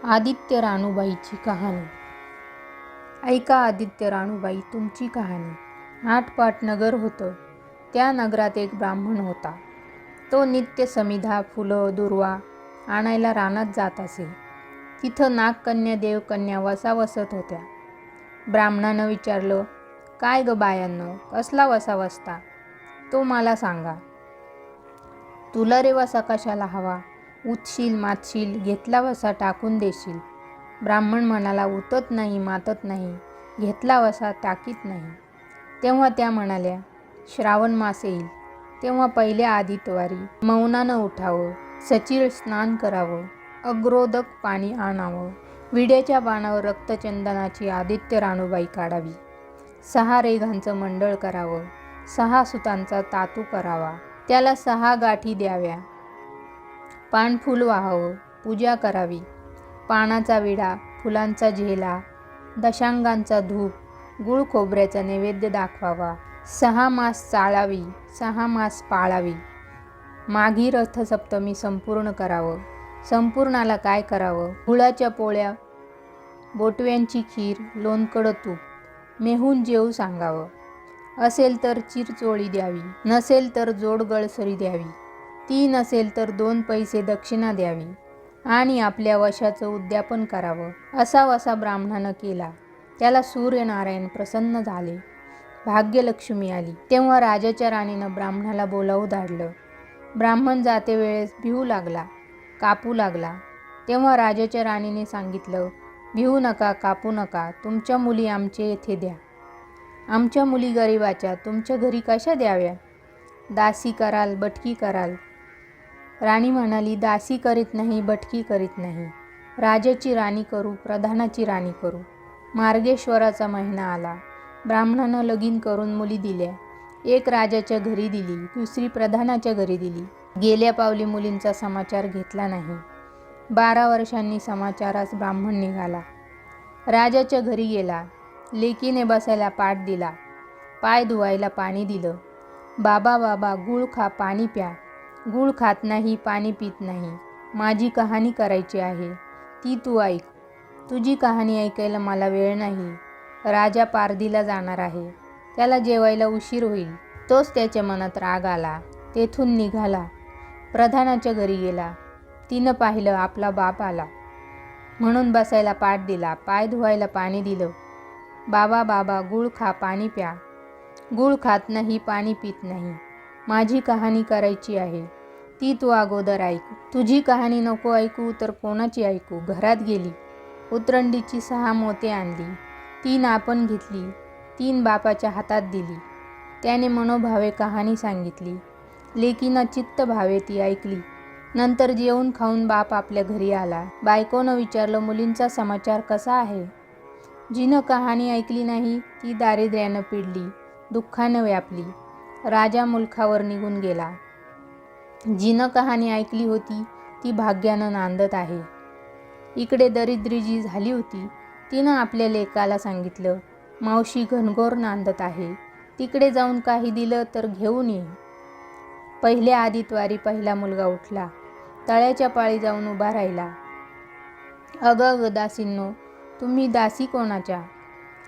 आदित्य राणूबाईची कहाणी. ऐका आदित्य राणूबाई तुमची कहाणी. आटपाट नगर होतं. त्या नगरात एक ब्राह्मण होता. तो नित्य समिधा, फुलं, दुर्वा आणायला रानात जात असे. तिथं नागकन्या, देवकन्या वसा वसत होत्या. ब्राह्मणानं विचारलं, काय ग बायांनो, कसला वसा वसता? तो मला सांगा. तुला रे वसा कशाला हवा? उठशील, मातशील, घेतला वसा टाकून देशील. ब्राह्मण म्हणाला, उतत नाही, मातत नाही, घेतला वसा टाकीत नाही. तेव्हा त्या म्हणाल्या, श्रावण मास येईल तेव्हा पहिल्या आदित्यवारी मौनानं उठावं, सचीळ स्नान करावं, अग्रोदक पाणी आणावं, विड्याच्या पानावर रक्तचंदनाची आदित्य राणूबाई काढावी, 6 रेघांचं मंडळ करावं, 6 सुतांचा तातू करावा, त्याला 6 गाठी द्याव्या, पानफूल वाहावं, पूजा करावी, पानाचा विडा, फुलांचा झेला, दशांगांचा धूप, गुळ खोबऱ्याचा नैवेद्य दाखवावा, 6 मास चाळावी, 6 मास पाळावी, माघी रथसप्तमी संपूर्ण करावं. संपूर्णाला काय करावं? गुळाच्या पोळ्या, बोटव्यांची खीर, लोणकड तूप, मेहून जेवू सांगावं. असेल तर चिरचोळी द्यावी, नसेल तर जोडगळसरी द्यावी, ती नसेल तर 2 पैसे दक्षिणा द्यावी आणि आपल्या वशाचं उद्यापन करावं. असा वसा ब्राह्मणानं केला. त्याला सूर्यनारायण प्रसन्न झाले. भाग्यलक्ष्मी आली. तेव्हा राजाच्या राणीनं ब्राह्मणाला बोलावू धाडलं. ब्राह्मण जाते वेळेस भिवू लागला, कापू लागला. तेव्हा राजाच्या राणीने सांगितलं, भिवू नका, कापू नका, तुमच्या मुली आमच्या येथे द्या. आमच्या मुली गरिबाच्या, तुमच्या घरी कशा द्याव्या? दासी कराल, बटकी कराल. राणी म्हणाली, दासी करीत नाही, बटकी करीत नाही. राजाची राणी करू, प्रधानाची राणी करू. मार्गेश्वराचा महिना आला. ब्राह्मणानं लगीन करून मुली दिल्या. एक राजाच्या घरी दिली, दुसरी प्रधानाच्या घरी दिली. गेल्या पावली मुलींचा समाचार घेतला नाही. 12 वर्षांनी समाचारास ब्राह्मण निघाला. राजाच्या घरी गेला. लेकीने बसायला पाट दिला, पाय धुवायला पाणी दिलं. बाबा बाबा, गूळ खा, पाणी प्या. गूळ खात नाही, पाणी पित नाही. माझी कहाणी करायची आहे, ती तू ऐक. तुझी कहाणी ऐकायला मला वेळ नाही. राजा पारधीला जाणार आहे. त्याला जेवायला उशीर होईल. तोच त्याच्या मनात राग आला. तेथून निघाला. प्रधानाच्या घरी गेला. तिनं पाहिलं आपला बाप आला म्हणून बसायला पाट दिला, पाय धुवायला पाणी दिलं. बाबा बाबा, गूळ खा, पाणी प्या. गूळ खात नाही, पाणी पित नाही. माझी कहाणी करायची आहे, ती तू अगोदर ऐक. तुझी कहाणी नको ऐकू तर कोणाची ऐकू? घरात गेली. उतरंडीची 6 मोते आणली. 3 आपण घेतली, 3 बापाच्या हातात दिली. त्याने मनोभावे कहाणी सांगितली. लेकीनं चित्त भावे ती ऐकली. नंतर जेवून खाऊन बाप आपल्या घरी आला. बायकोनं विचारलं, मुलींचा समाचार कसा आहे? जिनं कहाणी ऐकली नाही ती दारिद्र्यानं पिडली, दुःखानं व्यापली. राजा मुलखावर निघून गेला. जिनं कहाणी ऐकली होती ती भाग्यानं नांदत आहे. इकडे दरिद्री जी झाली होती तिनं आपल्या लेकाला सांगितलं, मावशी घनघोर नांदत आहे, तिकडे जाऊन काही दिलं तर घेऊन ये. पहिल्या आदित्यवारी पहिला मुलगा उठला. तळ्याच्या पाळी जाऊन उभा राहिला. अग अग दासींनो, तुम्ही दासी कोणाच्या?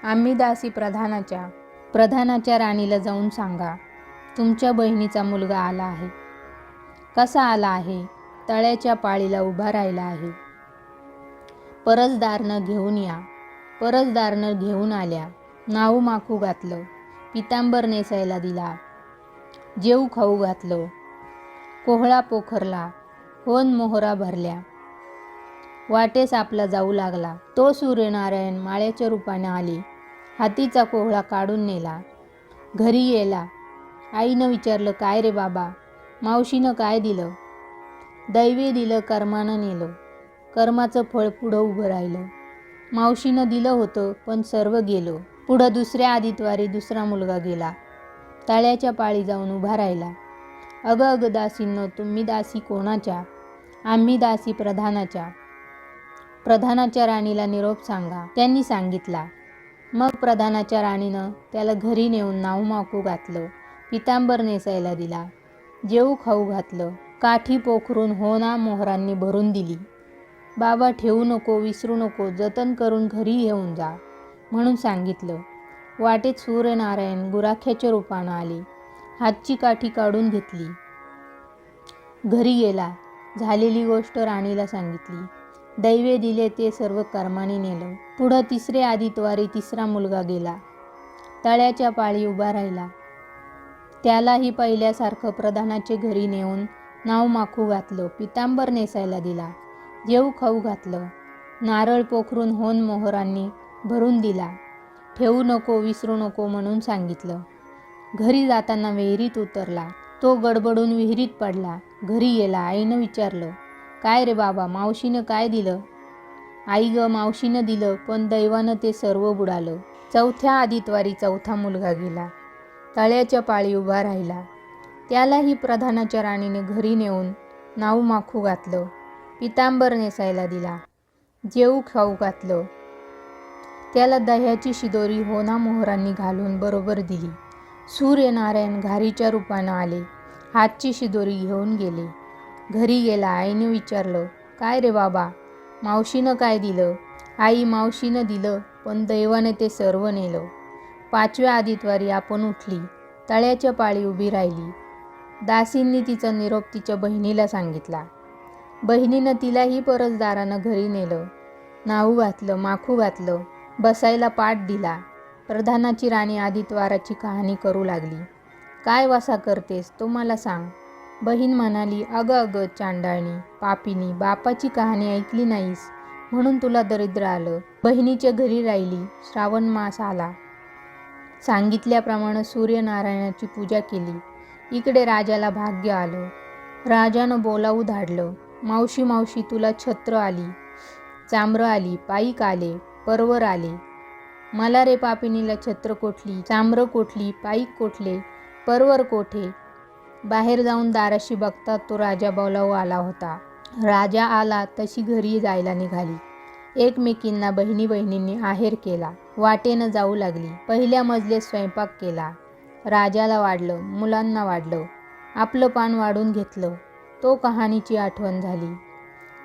आम्ही दासी प्रधानाच्या. प्रधानाच्या राणीला जाऊन सांगा, तुमच्या बहिणीचा मुलगा आला आहे. कसा आला आहे? तळ्याच्या पाळीला उभा राहिला आहे. परसदारनं घेऊन या. परसदारनं घेऊन आल्या. नाऊ माखू घातलं, पितांबर नेसायला दिला, जेऊ खाऊ घातलं, कोहळा पोखरला, होन मोहरा भरल्या. वाटेस आपला जाऊ लागला. तो सूर्यनारायण माळ्याच्या रूपाने आले. हातीचा कोहळा काढून नेला. घरी गेला. आईनं विचारलं, काय रे बाबा? मावशीनं काय दिलं? दैवे दिलं, कर्मानं नेलं. कर्माचं फळ पुढं उभं राहिलं. मावशीनं दिलं होतं पण सर्व गेलं. पुढं दुसऱ्या आदित्यवारी दुसरा मुलगा गेला. तळ्याच्या पाळी जाऊन उभा राहिला. अग अग दासींनो, तुम्ही दासी कोणाच्या? आम्ही दासी प्रधानाच्या. प्रधानाच्या राणीला निरोप सांगा. त्यांनी सांगितला. मग प्रधानाच्या राणीनं त्याला घरी नेऊन नाऊ माकू घातलं, पितांबर नेसायला दिला, जेऊ खाऊ घातलं, काठी पोखरून होना मोहरांनी भरून दिली. बाबा ठेवू नको, विसरू नको, जतन करून घरी घेऊन जा म्हणून सांगितलं. वाटेत सूर्यनारायण गुराख्याच्या रूपानं आले. हातची काठी काढून घेतली. घरी गेला. झालेली गोष्ट राणीला सांगितली. दैवे दिले ते सर्व कर्माने नेलं. पुढं तिसरे आदितवारी तिसरा मुलगा गेला. तळ्याच्या पाळी उभा राहिला. त्यालाही पहिल्यासारखं प्रधानाचे घरी नेऊन नाव माखू घातलं. पितांबर नेसायला दिला. जेऊ खाऊ घातलं. नारळ पोखरून होन मोहरांनी भरून दिला. ठेवू नको, विसरू नको म्हणून सांगितलं. घरी जाताना विहिरीत उतरला. तो गडबडून विहिरीत पडला. घरी गेला. आईनं विचारलं, काय रे बाबा, मावशीनं काय दिलं? आई ग, मावशीनं दिलं, पण दैवानं ते सर्व बुडालं. चौथ्या आदितवारी चौथा मुलगा गेला. तळ्याच्या पाळी उभा राहिला. त्यालाही प्रधानाच्या राणीने घरी नेऊन नाव माखू घातलं. पितांबर नेसायला दिला. जेऊ खाऊ घातलं. त्याला दह्याची शिदोरी होना मोहरांनी घालून बरोबर दिली. सूर्यनारायण घारीच्या रूपानं आले. हातची शिदोरी घेऊन गेले. घरी गेला. आईने विचारलं, काय रे बाबा, मावशीनं काय दिलं? आई, मावशीनं दिलं, पण दैवाने ते सर्व नेलं. पाचव्या आदितवारी आपण उठली. तळ्याच्या पाळी उभी राहिली. दासींनी तिचा निरोप तिच्या बहिणीला सांगितला. बहिणीनं तिलाही परसदारानं घरी नेलं. नाऊ घातलं, माखू घातलं, बसायला पाट दिला. प्रधानाची राणी आदितवाराची कहाणी करू लागली. काय वसा करतेस तो मला सांग. बहीण म्हणाली, अगं अगं चांडाळणी, पापिनी, बापाची कहाणी ऐकली नाहीस म्हणून तुला दरिद्र आलं. बहिणीच्या घरी राहिली. श्रावण मास आला. सांगितल्याप्रमाणे सूर्यनारायणाची पूजा केली. इकडे राजाला भाग्य आलं. राजानं बोलावू धाडलं. मावशी मावशी, तुला छत्र आली, चांबरं आली, पाईक आले, परवर आले. मला रे पापिनीला छत्र कोठली, चांबरं कोठली, पाईक कोठले, परवर कोठे? बाहेर जाऊन दाराशी बघतात तो राजा बोलावू आला होता. राजा आला तशी घरी जायला निघाली. एकमेकींना बहिणी बहिणींनी आहेर केला. वाटेनं जाऊ लागली. पहिल्या मजलेत स्वयंपाक केला. राजाला वाढलं, मुलांना वाढलं. आपलं पान वाढून घेतलं. तो कहाणीची आठवण झाली.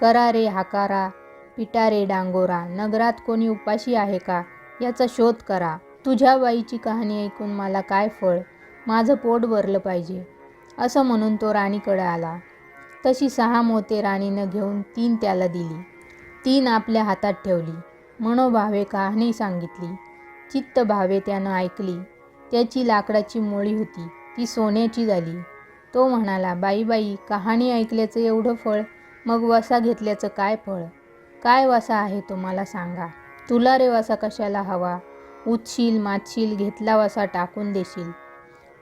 करा रे हाकारा, पिटा रे डांगोरा, नगरात कोणी उपाशी आहे का याचा शोध करा. तुझ्या बाईची कहाणी ऐकून मला काय फळ, माझं पोट भरलं पाहिजे असं म्हणून तो राणीकडे आला. तशी 6 मोते राणीनं घेऊन 3 त्याला दिली. 3 आपल्या हातात ठेवली. मनोभावे कहाणी सांगितली. चित्त भावे त्यानं ऐकली. त्याची लाकडाची मोळी होती, ती सोन्याची झाली. तो म्हणाला, बाई बाई, कहाणी ऐकल्याचं एवढं फळ, मग वसा घेतल्याचं काय फळ? काय वसा आहे तो मला सांगा. तुला रे वसा कशाला हवा? उतशील मातशील, घेतला वसा टाकून देशील.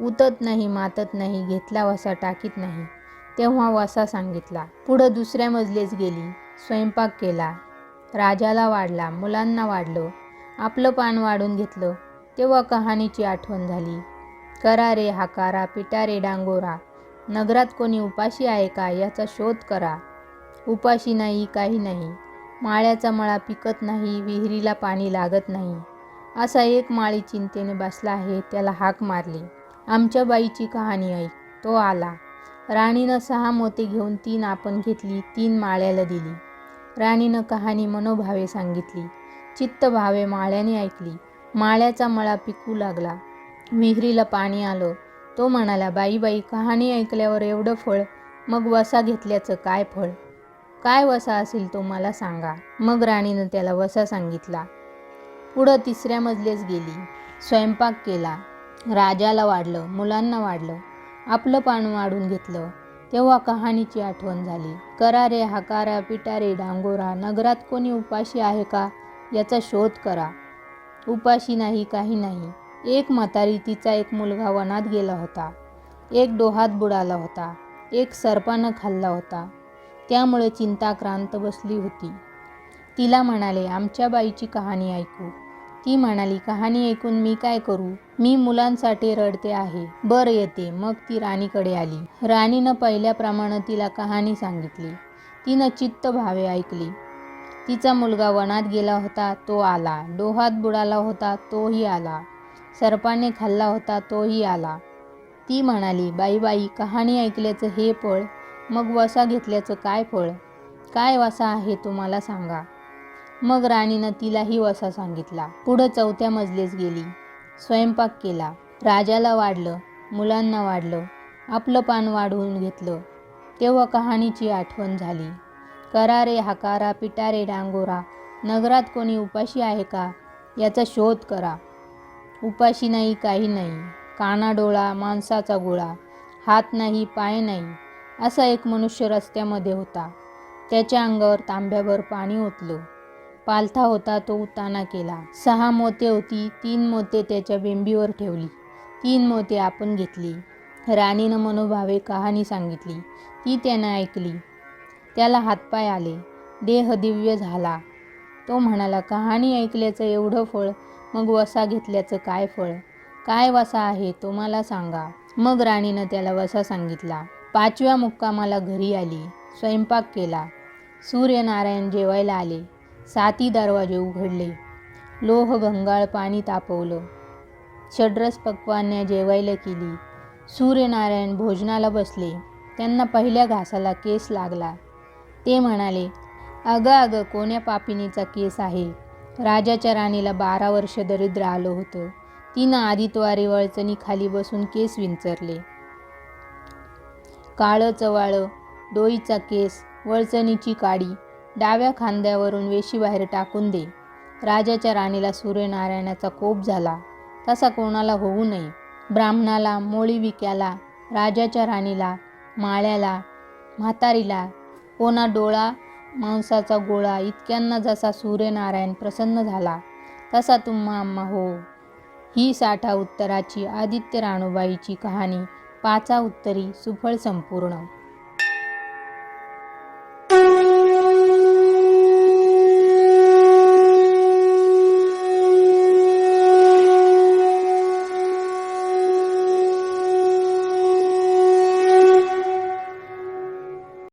उतत नाही मातत नाही, घेतला वसा टाकीत नाही. तेव्हा वसा सांगितला. पुढं दुसऱ्या मजलेच गेली. स्वयंपाक केला. राजाला वाढला, मुलांना वाढलं. आपलं पान वाढून घेतलं. तेव्हा कहाणीची आठवण झाली. करा रे हाकारा, पिटा रे डांगोरा, नगरात कोणी उपाशी आहे का याचा शोध करा. उपाशी नाही, काही नाही. माळ्याचा मळा पिकत नाही, विहिरीला पाणी लागत नाही. असा एक माळी चिंतेने बसला आहे, त्याला हाक मारली, आमच्या बाईची कहाणी ऐक. तो आला. राणीनं 6 मोती घेऊन 3 आपण घेतली, 3 माळ्याला दिली. राणीनं कहाणी मनोभावे सांगितली. चित्त भावे माळ्याने ऐकली. माळ्याचा मळा पिकू लागला. विहिरीला पाणी आलं. तो म्हणाला, बाई बाई, कहाणी ऐकल्यावर एवढं फळ, मग वसा घेतल्याचं काय फळ? काय वसा असेल तो मला सांगा. मग राणीनं त्याला वसा सांगितला. पुढं तिसऱ्या मजलेच गेली. स्वयंपाक केला. राजाला वाढलं, मुलांना वाढलं. आपलं पान वाढून घेतलं. तेव्हा कहाणीची आठवण झाली. करा रे हाकारा, पिटा रे डांगोरा, नगरात कोणी उपाशी आहे का याचा शोध करा. उपाशी नाही, काही नाही. एक म्हातारी, तिचा एक मुलगा वनात गेला होता. एक डोहात बुडाला होता. एक सर्पानं खाल्ला होता. त्यामुळे चिंताक्रांत बसली होती. तिला म्हणाले, आमच्या बाईची कहाणी ऐकू. ती म्हणाली, कहाणी ऐकून मी काय करू? मी मुलांसाठी रडते आहे. बरं येते. मग ती राणीकडे आली. राणीनं पहिल्याप्रमाणे तिला कहाणी सांगितली. तिनं चित्त भावे ऐकली. तिचा मुलगा वनात गेला होता, तो आला. डोहात बुडाला होता, तोही आला. सर्पाने खाल्ला होता, तोही आला. ती म्हणाली, बाई बाई, कहाणी ऐकल्याचं हे फळ, मग वसा घेतल्याचं काय फळ? काय वसा आहे तो मला सांगा. मग राणीनं तिलाही वसा सांगितला. पुढं 4थ्या मजलेस गेली. स्वयंपाक केला. राजाला वाढलं, मुलांना वाढलं, आपलं पान वाढवून घेतलं. तेव्हा कहाणीची आठवण झाली. करा रे हाकारा, पिटा रे डांगोरा, नगरात कोणी उपाशी आहे का, याचा शोध करा. उपाशी नाही, काही नाही, काना डोळा, मांसाचा गोळा, हात नाही, पाय नाही, असा एक मनुष्य रस्त्यामध्ये होता. त्याच्या अंगावर तांब्याभर पाणी ओतलं. पालथा होता, तो उताना केला. 6 मोते होती, 3 मोते त्याच्या बेंबीवर ठेवली, 3 मोते आपण घेतली. राणीनं मनोभावे कहाणी सांगितली. ती त्यानं ऐकली. त्याला हातपाय आले, देह दिव्य झाला. तो म्हणाला, कहाणी ऐकल्याचं एवढं फळ, मग वसा घेतल्याचं काय फळ. काय वसा आहे तो मला सांगा. मग राणीनं त्याला वसा सांगितला. 5व्या मुक्कामाला घरी आली. स्वयंपाक केला. सूर्यनारायण जेवायला आले. 7 दरवाजे उघडले. लोह गंगाळ पाणी तापवलं. षड्रस पक्वान्या जेवायला केली. सूर्यनारायण भोजनाला बसले. त्यांना पहिल्या घासाला केस लागला. ते म्हणाले, अगं अगं, कोण्या पापिनीचा केस आहे. राजाच्या राणीला 12 वर्ष दरिद्र आलं होतं. तिनं आदितवारी वळचणी खाली बसून केस विंचरले. काळं चवाळं डोईचा केस, वळचणीची काडी, डाव्या खांद्यावरून वेशीबाहेर टाकून दे. राजाच्या राणीला सूर्यनारायणाचा कोप झाला. तसा कोणाला होऊ नये. ब्राह्मणाला, मोळीविक्याला, राजाच्या राणीला, माळ्याला, म्हातारीला, कोणा डोळा मांसाचा गोळा, इतक्यांना जसा सूर्यनारायण प्रसन्न झाला, तसा तुम्हा आम्हा हो. ही 60 उत्तराची आदित्य राणूबाईची कहाणी 5 उत्तरी सुफळ संपूर्ण.